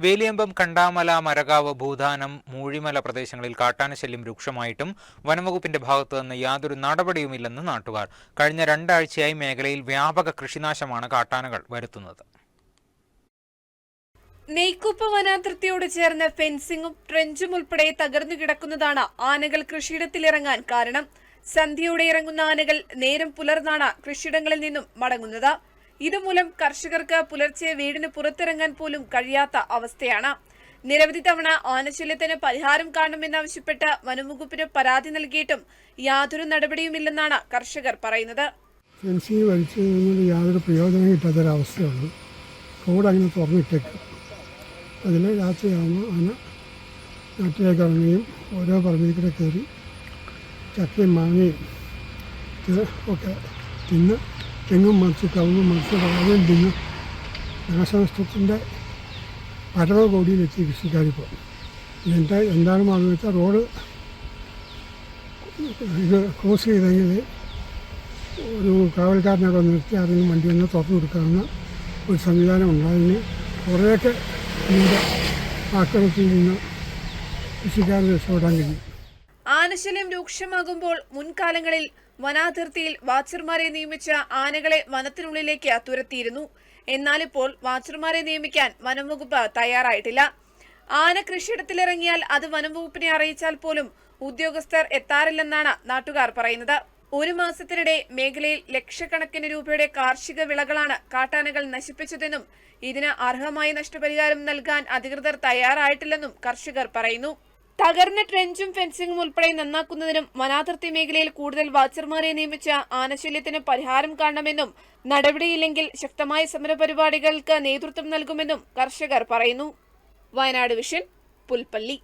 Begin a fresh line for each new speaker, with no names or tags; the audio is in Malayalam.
വേലിയമ്പം, കണ്ടാമല, മരകാവ്, ഭൂതാനം, മൂഴിമല പ്രദേശങ്ങളിൽ കാട്ടാനശല്യം രൂക്ഷമായിട്ടും വനംവകുപ്പിന്റെ ഭാഗത്തുനിന്ന് യാതൊരു നടപടിയുമില്ലെന്ന് നാട്ടുകാർ. കഴിഞ്ഞ 2 ആഴ്ചയായി മേഖലയിൽ വ്യാപക കൃഷിനാശമാണ് കാട്ടാനകൾ വരുത്തുന്നത്.
നെയ്ക്കുപ്പ വനാതിർത്തിയോട് ചേർന്ന് ഫെൻസിംഗും ട്രെഞ്ചും ഉൾപ്പെടെ തകർന്നു കിടക്കുന്നതാണ് ആനകൾ കൃഷിയിടത്തിലിറങ്ങാൻ കാരണം. സന്ധ്യയോടെ ഇറങ്ങുന്ന ആനകൾ നേരം പുലർന്നാണ് കൃഷിയിടങ്ങളിൽ നിന്നും മടങ്ങുന്നത്. ഇതുമൂലം കർഷകർക്ക് പുലർച്ചെ വീടിന് പുറത്തിറങ്ങാൻ പോലും കഴിയാത്ത അവസ്ഥയാണ്. നിരവധി തവണ ആനശല്യത്തിന് പരിഹാരം കാണുമെന്നാവശ്യപ്പെട്ട് വനംവകുപ്പിന് പരാതി നൽകിയിട്ടും യാതൊരു നടപടിയുമില്ലെന്നാണ് കർഷകർ പറയുന്നത്.
ഫെൻസിങ് വലിച്ചതുകൊണ്ട് യാതൊരു പ്രയോജനം കിട്ടാത്തൊരവസ്ഥയുള്ളൂ. റോഡ് അങ്ങനെ തുറന്നിട്ടേക്കും. അതിൽ രാത്രിയാകുമ്പോൾ ആന നാട്ടിലേക്ക് ഇറങ്ങുകയും ഓരോ പറമ്പിൽ കയറി ചക്കയും മാങ്ങയും ഒക്കെ തിന്ന് തെങ്ങും മറിച്ച് കവുങ്ങും മറിച്ച് വളരെയും തിന്ന് നാശനഷ്ടത്തിൻ്റെ പരമകോടിയിലെത്തി കൃഷിക്കാരിപ്പോൾ. എന്താണ് മാർഗം വെച്ചാൽ റോഡ് ഇത് ക്രോസ് ചെയ്തെങ്കിൽ ഒരു കാവൽക്കാരനൊക്കെ നിർത്തി ആരെങ്കിലും വണ്ടി ഒന്ന് തുറന്നു കൊടുക്കാവുന്ന ഒരു സംവിധാനം ഉണ്ടായതിന് കുറേയൊക്കെ ഇതിൻ്റെ ആക്രമണത്തിൽ നിന്ന് കൃഷിക്കാരെ രക്ഷപ്പെടാൻ കഴിയും.
ആനശല്യം രൂക്ഷമാകുമ്പോൾ മുൻകാലങ്ങളിൽ വനാതിർത്തിയിൽ വാച്ചർമാരെ നിയമിച്ച ആനകളെ വനത്തിനുള്ളിലേക്ക് തുരത്തിയിരുന്നു. എന്നാലിപ്പോൾ വാച്ചർമാരെ നിയമിക്കാൻ വനംവകുപ്പ് തയ്യാറായിട്ടില്ല. ആന കൃഷിയിടത്തിലിറങ്ങിയാൽ അത് വനംവകുപ്പിനെ അറിയിച്ചാൽ പോലും ഉദ്യോഗസ്ഥർ എത്താറില്ലെന്നാണ് നാട്ടുകാർ പറയുന്നത്. 1 മാസത്തിനിടെ മേഖലയിൽ ലക്ഷക്കണക്കിന് രൂപയുടെ കാർഷിക വിളകളാണ് കാട്ടാനകൾ നശിപ്പിച്ചതെന്നും ഇതിന് അർഹമായ നഷ്ടപരിഹാരം നൽകാൻ അധികൃതർ തയ്യാറായിട്ടില്ലെന്നും കർഷകർ പറയുന്നു. തകർന്ന ട്രെഞ്ചും ഫെൻസിംഗും ഉൾപ്പെടെ നന്നാക്കുന്നതിനും വനാതിർത്തി മേഖലയിൽ കൂടുതൽ വാച്ചർമാരെ നിയമിച്ച ആനശല്യത്തിന് പരിഹാരം കാണണമെന്നും നടപടിയില്ലെങ്കിൽ ശക്തമായ സമരപരിപാടികൾക്ക് നേതൃത്വം നൽകുമെന്നും കർഷകർ പറയുന്നു. വയനാട് വിഷൻ, പുൽപ്പള്ളി.